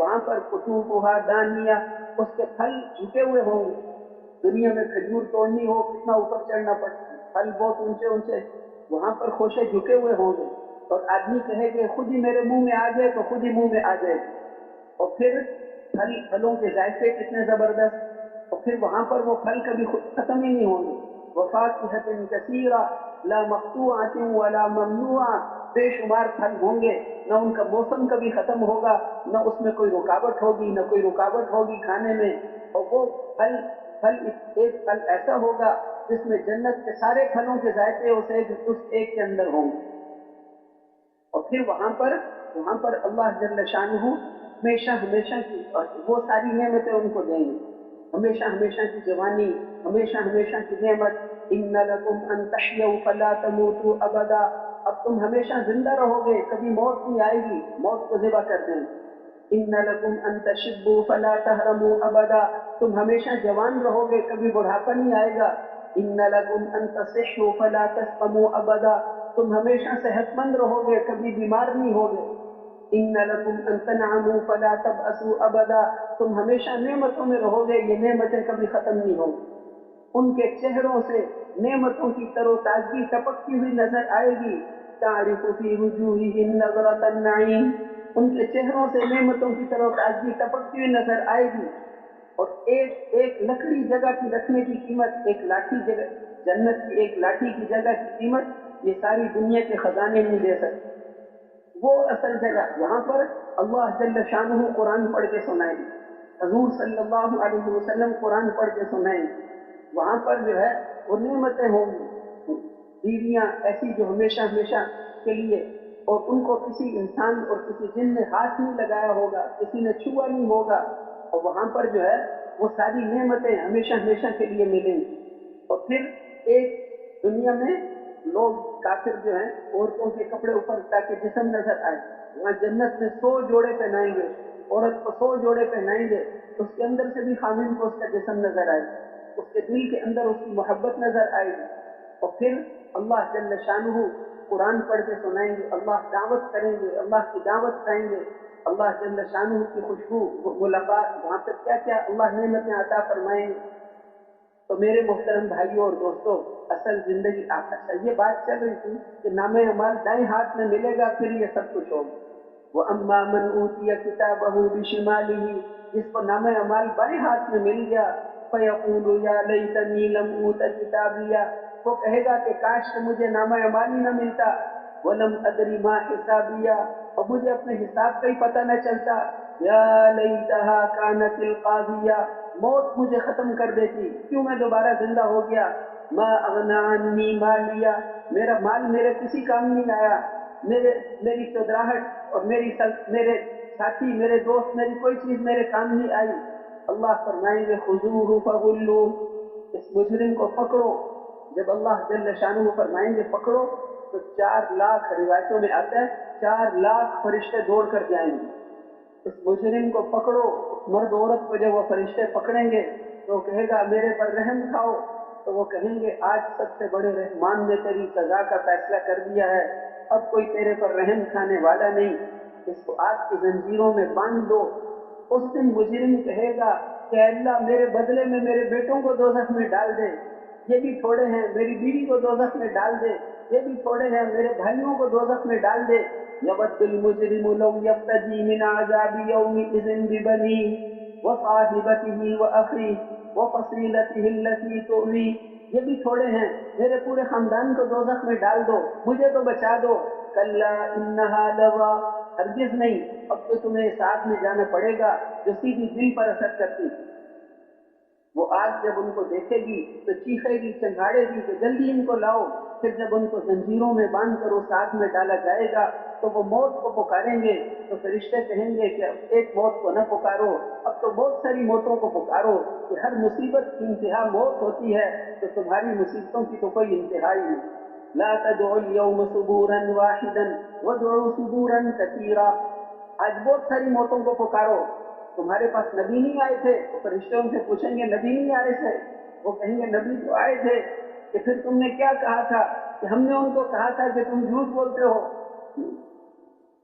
وہاں پر قطوفها دانیہ، اس کے پھل جھکے ہوئے ہوں گے. دنیا میں کھجور توڑنی ہو کتنا اوپر چڑھنا پڑتا ہے، پھل بہت اونچے اونچے، وہاں پر خوشے جھکے ہوئے ہوں گے. اور آدمی کہے کہ خود ہی میرے منہ میں آ جائے تو خود ہی منہ میں آ جائے. اور پھر پھلوں کے ذائقے کتنے زبردست، اور پھر وہاں پر وہ پھل کبھی ختم ہی نہیں ہوں گے. وفاکہۃ کثیرہ لا مقطوعۃ ولا ممنوعہ، بے شمار پھل ہوں گے، نہ ان کا موسم کبھی ختم ہوگا، نہ اس میں کوئی رکاوٹ ہوگی، نہ کوئی رکاوٹ ہوگی کھانے میں. اور وہ پھل ایک پھل ایسا ہوگا جس میں جنت کے سارے پھلوں کے ذائقے اس ایک کے اندر ہوں گے. اور پھر وہاں پر اللہ جل شانہ ہمیشہ ہمیشہ کی وہ ساری نعمتیں ان کو دیں گے، ہمیشہ ہمیشہ کی جوانی، ہمیشہ ہمیشہ کی نعمت. ان لکم ان تحیوا فلا تموتوا ابدا، اب تم ہمیشہ زندہ رہو گے، کبھی موت نہیں آئے گی، موت کو ذبح کر دیں. ان لکم ان تشبوا فلا تهرموا ابدا، تم ہمیشہ جوان رہو گے، کبھی بڑھاپا نہیں آئے گا. ان لکم ان تصحوا فلا تسقموا ابدا، تم ہمیشہ صحت مند رہو گے، کبھی بیمار نہیں ہوگے. ان لکم ان تنعموا فلا تبأسوا ابدا، تم ہمیشہ نعمتوں میں رہو گے، یہ نعمتیں کبھی ختم نہیں ہوں. ان کے چہروں سے نعمتوں کی تر و تازگی ٹپکتی ہوئی نظر آئے گی. تعرف فی وجوہہم نظرۃ النعیم، ان کے چہروں سے نعمتوں کی تر و تازگی ٹپکتی ہوئی نظر آئے گی. اور ایک لکڑی جگہ کی رکھنے کی قیمت، ایک لاٹھی جگہ، جنت کی ایک لاٹھی کی جگہ کی قیمت یہ ساری دنیا کے خزانے نہیں دے سکتے. وہ اصل جگہ وہاں پر اللہ جل شانہ قرآن پڑھ کے سنائیں گے، حضور صلی اللہ علیہ وسلم قرآن پڑھ کے سنائیں گے. وہاں پر جو ہے وہ نعمتیں ہوں گی، بیویاں ایسی جو ہمیشہ ہمیشہ کے لیے، اور ان کو کسی انسان اور کسی جن نے ہاتھ نہیں لگایا ہوگا، کسی نے چھوا نہیں ہوگا. اور وہاں پر جو ہے وہ ساری نعمتیں ہمیشہ ہمیشہ کے لیے ملیں گی. اور پھر ایک دنیا میں لوگ کافر جو ہیں عورتوں کے کپڑے اوپر تاکہ جسم نظر آئے، وہاں جنت میں 100 جوڑے پہنائیں گے، عورت کو 100 جوڑے پہنائیں گے، اس کے اندر سے بھی خامن کو اس کا جسم نظر آئے، اس کے دل کے اندر اس کی محبت نظر آئے گی. اور پھر اللہ جل شانہ قرآن پڑھ کے سنائیں گے، اللہ دعوت کریں گے، اللہ کی دعوت کھائیں گے، اللہ جل شانہ کی خوشبو ملاقات، وہاں پہ کیا کیا اللہ نعمتیں عطا فرمائیں گے. تو میرے محترم بھائیوں اور دوستوں، اصل زندگی اچھا یہ بات چل رہی تھی کہ نام اعمال دائیں ہاتھ میں ملے گا پھر یہ سب کچھ ہوگا. وَأَمَّا مَنْ أُوتِيَ كِتَابَهُ بِشِمَالِهِ، جس کو نام اعمال بائیں ہاتھ میں مل گیا، فَيَقُولُ يَا لَيْتَنِي لَمْ أُوتَ كِتَابِيَهْ، وہ کہے گا کہ کاش کہ مجھے نام اعمال ہی نہ ملتا. وَلَمْ أَدْرِ مَا حِسَابِيَهْ، اور مجھے اپنے حساب کا ہی پتہ نہ چلتا. یا لیتہا کانت القاضیہ، موت مجھے ختم کر دیتی، کیوں میں دوبارہ زندہ ہو گیا. ما اغنی عنی مالیہ، میرا مال میرے کسی کام نہیں آیا، میری چودراہٹ اور میرے ساتھی، میرے دوست، میری کوئی چیز میرے کام نہیں آئی. اللہ فرمائیں گے خذوہ فغلوہ، اس مجرم کو پکڑو. جب اللہ جل شانہ فرمائیں گے پکڑو، تو 4 لاکھ روایتوں میں آتا ہے 4 لاکھ فرشتے دوڑ کر جائیں گے. اس مجرم کو پکڑو. اس مرد عورت کو جب وہ فرشتے پکڑیں گے تو وہ کہے گا میرے پر رحم کھاؤ، تو وہ کہیں گے آج سب سے بڑے رحمان نے تیری سزا کا فیصلہ کر دیا ہے، اب کوئی تیرے پر رحم کھانے والا نہیں، اس کو آگ کی زنجیروں میں باندھ دو. اس دن مجرم کہے گا کہ اللہ میرے بدلے میں میرے بیٹوں کو دوزخ میں ڈال دے، یہ بھی تھوڑے ہیں، میری بیوی کو دوزخ میں ڈال دے، یہ بھی تھوڑے ہیں، میرے بھائیوں کو دوزخ میں ڈال دے. یود المجرم لو یفتدی من عذاب یومئذ ببنیہ وصاحبتہ واخیہ وفصیلتہ التی تؤویہ، یہ بھی تھوڑے ہیں، میرے پورے خاندان کو دوزخ میں ڈال دو، مجھے تو بچا دو. کلا انہا لظی، ہرگز نہیں، اب تو تمہیں اس آگ میں جانا پڑے گا جو سیدھی دل پر اثر کرتی. وہ آگ جب ان کو دیکھے گی تو چیخے گی، چنگاڑے گی کہ جلدی ان کو لاؤ. پھر جب ان کو زنجیروں میں باندھ کر اس آگ میں ڈالا جائے گا تو وہ موت کو پکاریں گے، تو فرشتے کہیں گے کہ اب ایک موت کو نہ پکارو، اب تو بہت ساری موتوں کو پکارو، کہ ہر مصیبت کی انتہا موت ہوتی ہے، تو تمہاری مصیبتوں کی تو کوئی انتہا ہی نہیں. لا تدعوا اليوم ثبورا واحدا وادعوا ثبورا كثيرا، آج بہت ساری موتوں کو پکارو. تمہارے پاس نبی نہیں آئے تھے تو فرشتے ان سے پوچھیں گے نبی نہیں آئے تھے؟ وہ کہیں گے نبی تو آئے تھے، کہ پھر تم نے کیا کہا تھا؟ کہ ہم نے ان کو کہا تھا کہ تم جھوٹ بولتے ہو.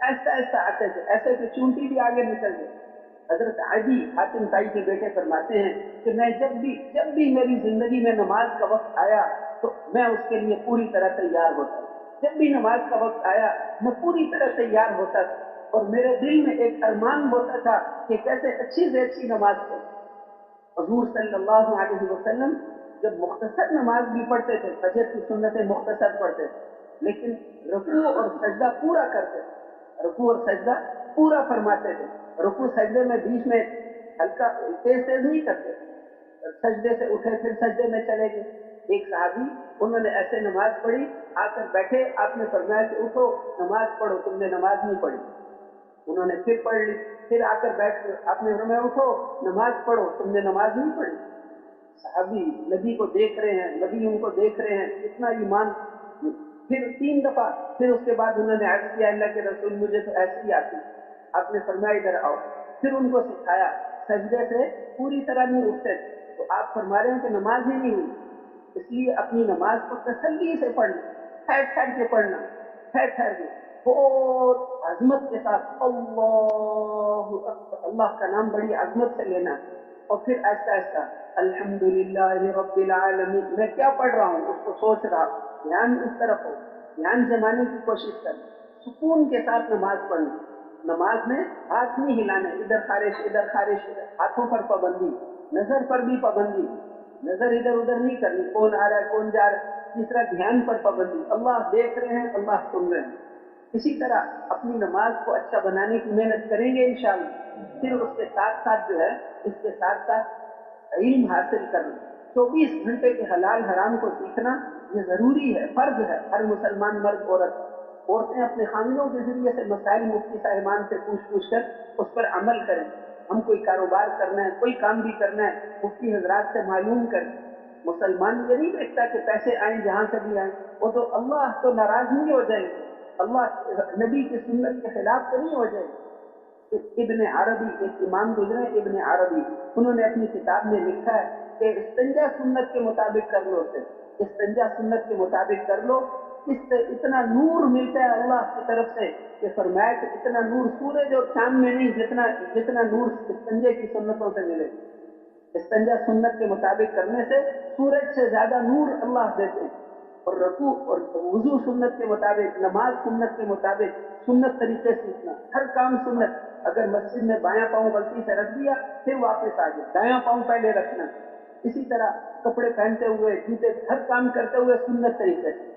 ایسا ایسا آتے تھے، ایسے کہ چونٹی بھی آگے نکل گئی۔ حضرت عدی حاتم تائی کے بیٹے فرماتے ہیں کہ میں جب بھی میری زندگی میں نماز کا وقت آیا تو میں اس کے لیے پوری طرح تیار ہوتا تھا، جب بھی نماز کا وقت آیا میں پوری طرح تیار ہوتا تھا، اور میرے دل میں ایک ارمان ہوتا تھا کہ کیسے اچھی سے اچھی نماز پڑھوں۔ حضور صلی اللہ علیہ وسلم جب مختصر نماز بھی پڑھتے تھے، فجر کی سنتیں مختصر پڑھتے تھے، لیکن رکوع اور سجدہ پورا کرتے تھے، رکوع اور سجدہ پورا فرماتے تھے۔ رکوع سجدے میں بیچ میں ہلکا تیز نہیں کرتے، سجدے سے اٹھے پھر سجدے میں چلے گئے۔ ایک صحابی انہوں نے ایسے نماز پڑھی، آ کر بیٹھے، آپ نے فرمایا کہ اٹھو نماز پڑھو، تم نے نماز نہیں پڑھی۔ انہوں نے پھر پڑھ لی، پھر آ کر بیٹھ کر آپ نے فرمایا اٹھو نماز پڑھو، تم نے نماز نہیں پڑھی۔ صحابی نبی کو دیکھ رہے ہیں، نبی ان کو دیکھ رہے ہیں، اتنا ایمان۔ پھر 3 دفعہ، پھر اس کے بعد انہوں نے عرض کیا اللہ کے رسول مجھے تو ایسی ہی آتی۔ آپ نے فرمایا ادھر آؤ، پھر ان کو سکھایا، سجدے سے پوری طرح نہیں اٹھتے، تو آپ فرما رہے ہیں کہ نماز ہی نہیں ہوئی، اس لیے اپنی نماز کو تسلی سے پڑھنا، ٹھہر کے پڑھنا، ٹھہر کے بہت عظمت کے ساتھ اللہ اکبر، اللہ کا نام بڑی عظمت سے لینا، اور پھر آہستہ آہستہ الحمدللہ رب العالمین، میں کیا پڑھ رہا ہوں اس کو سوچ رہا، دھیان اس طرف ہو، دھیان جمانے کی کوشش کرنا، سکون کے ساتھ نماز پڑھنا۔ نماز میں ہاتھ نہیں ہلانے، ادھر خارش ادھر خارش، ہاتھوں پر پابندی، نظر پر بھی پابندی، نظر ادھر ادھر نہیں کرنی، کون آ رہا ہے کون جا رہا ہے۔ تیسرا دھیان پر پابندی، اللہ دیکھ رہے ہیں، اللہ سن رہے ہیں۔ اسی طرح اپنی نماز کو اچھا بنانے کی محنت کریں گے انشاءاللہ۔ پھر اس کے ساتھ ساتھ جو ہے، اس کے ساتھ ساتھ علم حاصل کرنا، 24 گھنٹے کے حلال حرام کو سیکھنا یہ ضروری ہے، فرض ہے ہر مسلمان مرد عورت۔ عورتیں اپنے خاندانوں کے ذریعے سے مسائل مفتی صاحبان سے پوچھ کر اس پر عمل کریں۔ ہم کوئی کاروبار کرنا ہے، کوئی کام بھی کرنا ہے، مفتی حضرات سے معلوم کریں۔ مسلمان یہ نہیں دیکھتا کہ پیسے آئیں جہاں سے بھی آئیں، وہ تو اللہ تو ناراض نہیں ہو جائے گا، اللہ نبی کی سنت کے خلاف تو نہیں ہو جائے گا۔ ابن عربی، ایک امام گزرے ابن عربی، انہوں نے اپنی کتاب میں لکھا ہے کہ استنجا سنت کے مطابق کر لو، استنجا سنت کے مطابق کر لو، اس سے اتنا نور ملتا ہے اللہ کی طرف سے کہ فرمایا کہ اتنا نور سورج اور چاند میں نہیں جتنا نور استنجے کی سنتوں سے ملے۔ استنجا سنت کے مطابق کرنے سے سورج سے زیادہ نور اللہ دیتے ہیں۔ اور رکوع اور وضو سنت کے مطابق، نماز سنت کے مطابق، سنت طریقے سیکھنا، ہر کام سنت۔ اگر مسجد میں بایاں پاؤں غلطی سے رکھ دیا پھر واپس آ جائے، دایاں پاؤں پہلے رکھنا۔ اسی طرح کپڑے پہنتے ہوئے، جوتے، ہر کام کرتے ہوئے سنت طریقے سے۔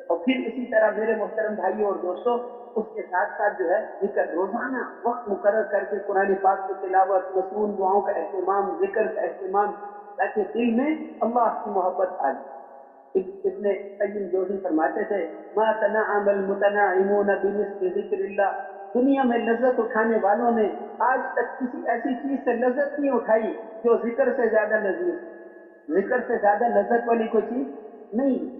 اور پھر اسی طرح میرے محترم بھائیوں اور دوستوں، اس کے ساتھ ساتھ جو ہے ذکر، روزانہ وقت مقرر کر کے قرآن پاک کی تلاوت، مصنون دعاؤں کا اہتمام، ذکر کا اہتمام، تاکہ دل میں اللہ کی محبت آ جائے۔ ابن قیم جوزی فرماتے تھے ما تنعم المتنعمون بمثل ذکر اللہ، دنیا میں لذت اٹھانے والوں نے آج تک کسی ایسی چیز سے لذت نہیں اٹھائی جو ذکر سے زیادہ لذیذ، ذکر سے زیادہ لذت والی کوئی چیز نہیں۔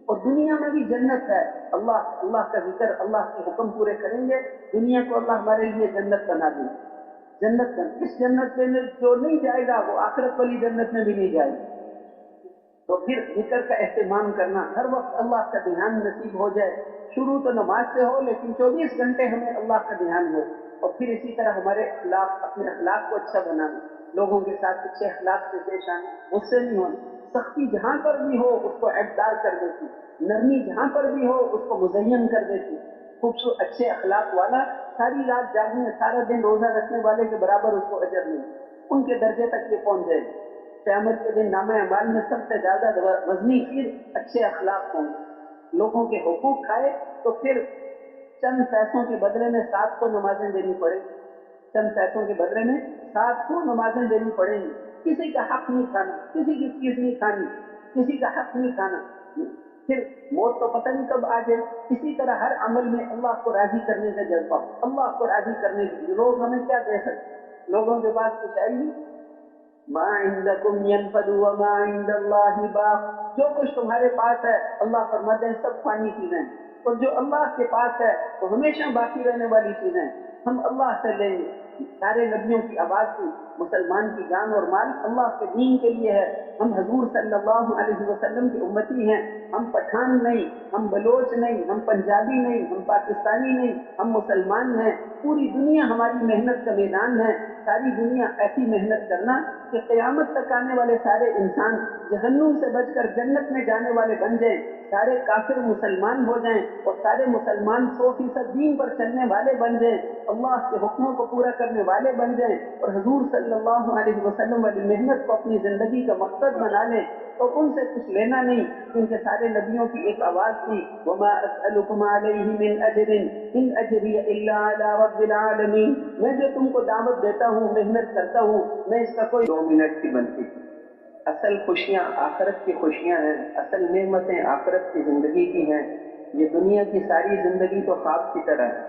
اور دنیا میں بھی جنت ہے، اللہ کا ذکر، اللہ کے حکم پورے کریں گے، دنیا کو اللہ ہمارے لیے جنت بنا دیں گے۔ جنت اس جنت میں جو نہیں جائے گا وہ آخرت والی جنت میں بھی نہیں جائے گا۔ تو پھر ذکر کا اہتمام کرنا، ہر وقت اللہ کا دھیان نصیب ہو جائے، شروع تو نماز سے ہو لیکن 24 گھنٹے ہمیں اللہ کا دھیان ہو۔ اور پھر اسی طرح ہمارے اخلاق، اپنے اخلاق کو اچھا بنانا، لوگوں کے ساتھ اچھے اخلاق سے پیش آنا، غصے نہیں ہونا، سختی جہاں پر بھی ہو اس کو عیبدار کر دیتی، نرمی جہاں پر بھی ہو اس کو مزین کر دیتی۔ خوبصورت اچھے اخلاق والا ساری رات جاگنے، سارا دن روزہ رکھنے والے کے برابر اس کو اجر نہیں، ان کے درجے تک یہ پہنچ جائے گی۔ قیامت کے دن نامہ اعمال میں سب سے زیادہ وزنی چیز اچھے اخلاق ہوں گے۔ لوگوں کے حقوق کھائے تو پھر چند پیسوں کے بدلے میں 700 نمازیں دینی پڑے، چند پیسوں کے بدلے میں 700 نمازیں دینی پڑیں گی۔ کسی کا حق نہیں کھانا، کسی کی چیز نہیں کھانی، کسی کا حق نہیں کھانا، پھر موت تو پتہ نہیں کب آ جائے۔ اسی طرح ہر عمل میں اللہ کو راضی کرنے کا جذبہ، اللہ کو راضی کرنے کے لیے لوگ ہمیں کیا دے سکتے، لوگوں کے پاس کچھ ہے ہی، ما عندکم ينفد وما عند اللہ باق، جو کچھ تمہارے پاس ہے اللہ فرماتے ہیں سب فانی چیزیں، اور جو اللہ کے پاس ہے وہ ہمیشہ باقی رہنے والی چیزیں، ہم اللہ سے لیں گے۔ سارے نبیوں کی آواز تھی، مسلمان کی جان اور مال اللہ کے دین کے لیے ہے۔ ہم حضور صلی اللہ علیہ وسلم کی امتی ہیں، ہم پٹھان نہیں، ہم بلوچ نہیں، ہم پنجابی نہیں، ہم پاکستانی نہیں، ہم مسلمان ہیں۔ پوری دنیا ہماری محنت کا میدان ہے، ساری دنیا ایسی محنت کرنا کہ قیامت تک آنے والے سارے انسان جہنم سے بچ کر جنت میں جانے والے بن جائیں، سارے کافر مسلمان ہو جائیں اور سارے مسلمان 100% دین پر چلنے والے بن جائیں، اللہ کے حکموں کو پورا کرنے والے بن جائیں اور حضور صلی اللہ علیہ وسلم والی محنت کو اپنی زندگی کا مقصد بنا لیں، تو ان سے کچھ لینا نہیں، کیونکہ سارے نبیوں کی ایک آواز تھی، وَمَا أَسْأَلُكُمْ عَلَيْهِ مِنْ أَجْرٍ إِنْ أَجْرِيَ إِلَّا عَلَىٰ رَبِّ الْعَالَمِينَ۔ میں جو تم کو دعوت دیتا ہوں، محنت کرتا ہوں، میں اس کا کوئی 2 منٹ کی بنتی۔ اصل خوشیاں آخرت کی خوشیاں ہیں، اصل نعمتیں آخرت کی زندگی کی ہیں۔ یہ دنیا کی ساری زندگی تو خواب کی طرح ہے۔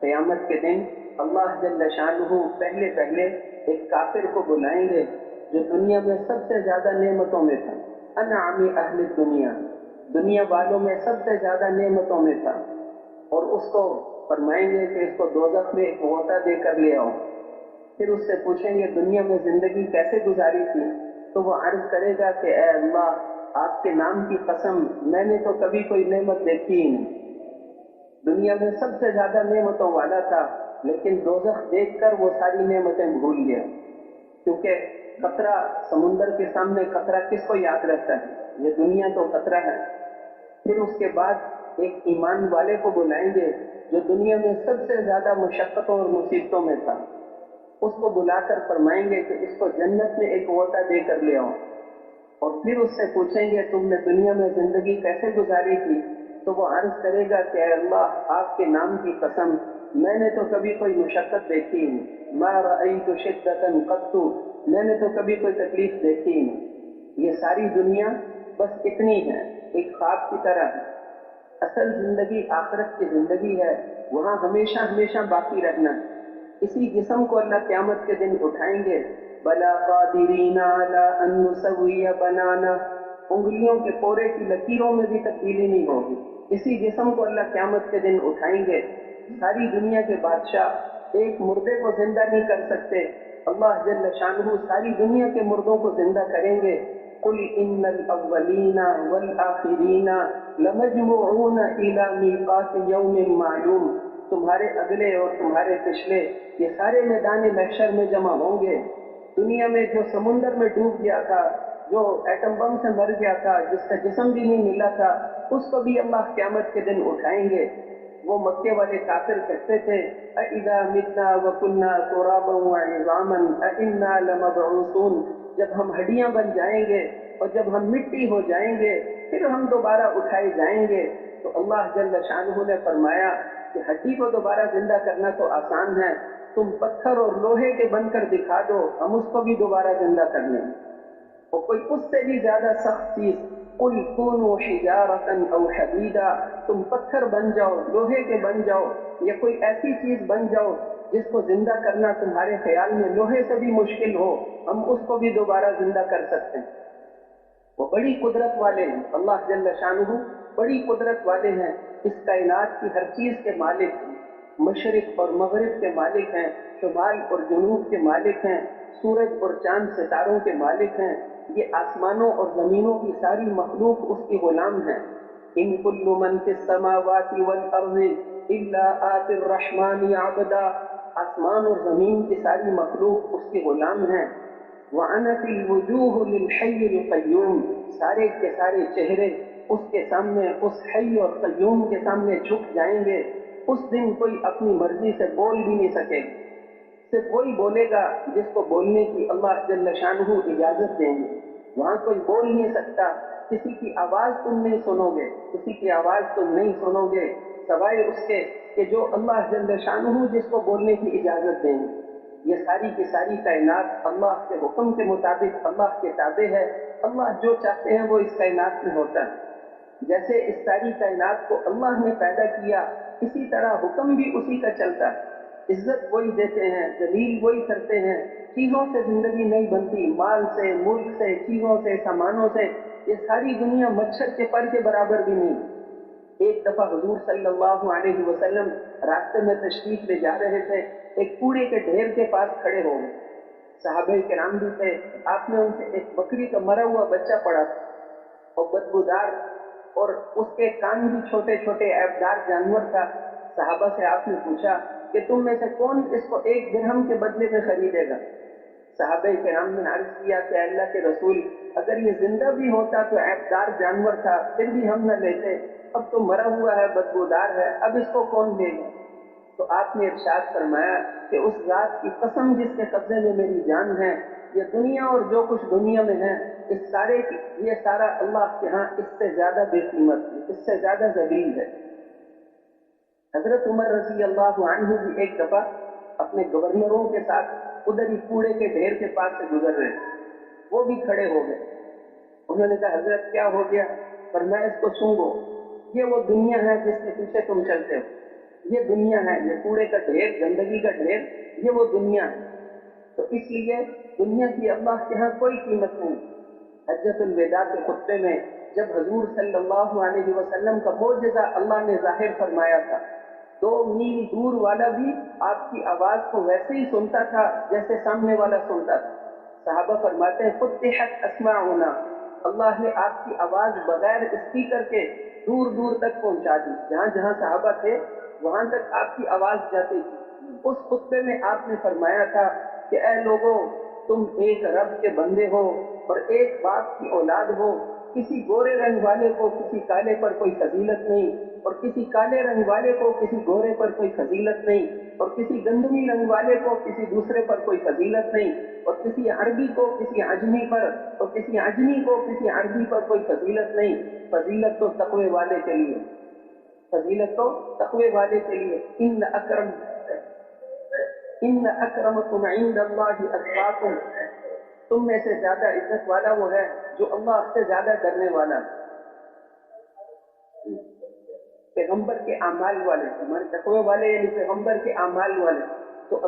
قیامت کے دن اللہ جل شانہ پہلے ایک کافر کو بلائیں گے جو دنیا میں سب سے زیادہ نعمتوں میں تھا، انعم اہل دنیا، دنیا والوں میں سب سے زیادہ نعمتوں میں تھا، اور اس کو فرمائیں گے کہ اس کو دوزخ میں ایک غوطہ دے کر لے آؤ۔ پھر اس سے پوچھیں گے دنیا میں زندگی کیسے گزاری تھی، تو وہ عرض کرے گا کہ اے اللہ آپ کے نام کی قسم، میں نے تو کبھی کوئی نعمت دیکھی ہی نہیں، دنیا میں سب سے زیادہ نعمتوں والا تھا، لیکن دوزخ دیکھ کر وہ ساری نعمتیں بھول گیا، کیونکہ قطرہ سمندر کے سامنے قطرہ کس کو یاد رہتا ہے، یہ دنیا تو قطرہ ہے۔ پھر اس کے بعد ایک ایمان والے کو بلائیں گے جو دنیا میں سب سے زیادہ مشقتوں اور مصیبتوں میں تھا، اس کو بلا کر فرمائیں گے کہ اس کو جنت میں ایک غوطہ دے کر لے آؤ، اور پھر اس سے پوچھیں گے تم نے دنیا میں زندگی کیسے گزاری تھی، تو وہ عرض کرے گا کہ اے اللہ آپ کے نام کی قسم، میں نے تو کبھی کوئی مشقت دیکھی نہیں، ما رأیت شدۃ قط، میں نے تو کبھی کوئی تکلیف دیکھی نہیں۔ یہ ساری دنیا بس اتنی ہے، ایک خواب کی طرح ہے۔ اصل زندگی آخرت کی زندگی ہے، وہاں ہمیشہ ہمیشہ باقی رہنا ہے۔ اسی جسم کو اللہ قیامت کے دن اٹھائیں گے، بلا قادرین علی ان نسوی بنانا، انگلیوں کے پورے کی لکیروں میں بھی تبدیلی نہیں ہوگی۔ اسی جسم کو اللہ قیامت کے دن اٹھائیں گے، ساری دنیا کے بادشاہ ایک مردے کو زندہ نہیں کر سکتے، اللہ جل شانہ ساری دنیا کے مردوں کو زندہ کریں گے۔ قل ان الاولین والآخرین لمجموعون الی میقات یوم معلوم، تمہارے اگلے اور تمہارے پچھلے یہ سارے میدان محشر میں جمع ہوں گے۔ دنیا میں جو سمندر میں ڈوب گیا تھا، جو ایٹم بم سے مر گیا تھا، جس کا جسم بھی نہیں ملا تھا، اس کو بھی اللہ قیامت کے دن اٹھائیں گے۔ وہ مکے والے کافر کہتے تھے اَإِذَا مِتْنَا وَكُنَّا تُرَابًا وَعِظَامًا أَإِنَّا لَمَبْعُوثُونَ، جب ہم ہڈیاں بن جائیں گے اور جب ہم مٹی ہو جائیں گے پھر ہم دوبارہ اٹھائے جائیں گے۔ تو اللہ جل شانہ نے فرمایا کہ ہڈی کو دوبارہ زندہ کرنا تو آسان ہے، تم پتھر اور لوہے کے بن کر دکھا دو، ہم اس کو بھی دوبارہ زندہ کر لیں گے۔ اور کوئی اس سے بھی زیادہ سخت چیز، قل کونوا حجارة او حدیدا، تم پتھر بن جاؤ، لوہے کے بن جاؤ، یا کوئی ایسی چیز بن جاؤ جس کو زندہ کرنا تمہارے خیال میں لوہے سے بھی مشکل ہو، ہم اس کو بھی دوبارہ زندہ کر سکتے ہیں۔ وہ بڑی قدرت والے ہیں، اللہ جل شانہ بڑی قدرت والے ہیں، اس کائنات کی ہر چیز کے مالک ہیں، مشرق اور مغرب کے مالک ہیں، شمال اور جنوب کے مالک ہیں، سورج اور چاند ستاروں کے مالک ہیں، یہ آسمانوں اور زمینوں کی ساری مخلوق اس کی غلام ہیں۔ ان کل من فی السماوات والارض الا آتی الرحمن عبدا، آسمان اور زمین کی ساری مخلوق اس کی غلام ہیں۔ وعنت الوجوہ للحی القیوم، سارے کے سارے چہرے اس کے سامنے، اس حی اور قیوم کے سامنے جھک جائیں گے۔ اس دن کوئی اپنی مرضی سے بول بھی نہیں سکے، صرف وہی بولے گا جس کو بولنے کی اللہ جل شانہ اجازت دیں گے۔ وہاں کوئی بول نہیں سکتا، کسی کی آواز تم نہیں سنو گے، کسی کی آواز تم نہیں سنو گے سوائے اس کے کہ جو اللہ جل شانہ جس کو بولنے کی اجازت دیں گے۔ یہ ساری کی ساری کائنات اللہ کے حکم کے مطابق اللہ کے تابع ہے، اللہ جو چاہتے ہیں وہ اس کائنات میں ہوتا ہے۔ جیسے اس ساری کائنات کو اللہ نے پیدا کیا، اسی طرح حکم بھی اسی کا چلتا ہے، عزت وہی دیتے ہیں، ذلیل وہی کرتے ہیں۔ چیزوں سے زندگی نہیں بنتی، مال سے، ملک سے، چیزوں سے، سامانوں سے، یہ ساری دنیا مچھر کے پر کے برابر بھی نہیں۔ ایک دفعہ حضور صلی اللہ علیہ وسلم راستے میں تشریف لے جا رہے تھے، ایک کوڑے کے ڈھیر کے پاس کھڑے ہو گئے. صحابہ کرام بھی تھے. آپ نے ان سے ایک بکری کا مرا ہوا بچہ پڑا تھا اور بدبودار اور اس کے کان بھی چھوٹے چھوٹے عیبدار جانور تھا. صحابہ سے آپ نے پوچھا کہ تم میں سے کون اس کو 1 درہم کے بدلے میں خریدے گا؟ صحابہ کرام نے عرض کیا کہ اللہ کے رسول، اگر یہ زندہ بھی ہوتا تو عیبدار جانور تھا، پھر بھی ہم نہ لیتے. اب تو مرا ہوا ہے، بدبودار ہے، اب اس کو کون لے گا؟ تو آپ نے ارشاد فرمایا کہ اس ذات کی قسم جس کے قبضے میں میری جان ہے، یہ دنیا اور جو کچھ دنیا میں ہے یہ سارا اللہ کے ہاں اس سے زیادہ بے قیمت ہے، اس سے زیادہ ذلیل ہے. حضرت عمر رضی اللہ عنہ بھی ایک دفعہ اپنے گورنروں کے ساتھ ادھر ہی کوڑے کے ڈھیر کے پاس سے گزر رہے تھے. وہ بھی کھڑے ہو گئے. انہوں نے کہا حضرت کیا ہو گیا؟ فرمایا اس کو سونگو، یہ وہ دنیا ہے جس کے پیچھے تم چلتے ہو. یہ دنیا ہے، یہ کوڑے کا ڈھیر، گندگی کا ڈھیر، یہ وہ دنیا ہے. تو اس لیے دنیا کی اللہ کے ہاں کوئی قیمت نہیں. حجۃ الوداع کے خطبے میں جب حضور صلی اللہ علیہ وسلم کا معجزہ اللہ نے ظاہر فرمایا تھا، 2 میل دور والا بھی آپ کی آواز کو ویسے ہی سنتا تھا جیسے سامنے والا سنتا تھا. صحابہ فرماتے ہیں فتحت اسماعنا، اللہ نے آپ کی آواز بغیر اسپیکر کے دور دور تک پہنچا دی. جہاں جہاں صحابہ تھے وہاں تک آپ کی آواز جاتی تھی. اس خطبے میں آپ نے فرمایا تھا کہ اے لوگوں، تم ایک رب کے بندے ہو اور ایک باپ کی اولاد ہو. کسی گورے رنگ والے کو کسی کالے پر کوئی فضیلت نہیں، اور کسی کالے رنگ والے کو کسی گورے پر کوئی فضیلت نہیں، اور کسی گندمی رنگ والے کو کسی دوسرے پر کوئی فضیلت نہیں، اور کسی عربی کو کسی عجمی پر، اور کسی عجمی کو کسی عربی پر کوئی فضیلت نہیں. فضیلت تو تقوی والے کے لیے، فضیلت تو تقوی والے کے لیے. ان اکرمکم عند اللہ اتقاکم، تم میں سے زیادہ عزت والا وہ ہے جو اللہ سے زیادہ ڈرنے والا ہے. پیغمبر کے اعمال والے، ہمارے تقوی والے یعنی پیغمبر کے اعمال والے.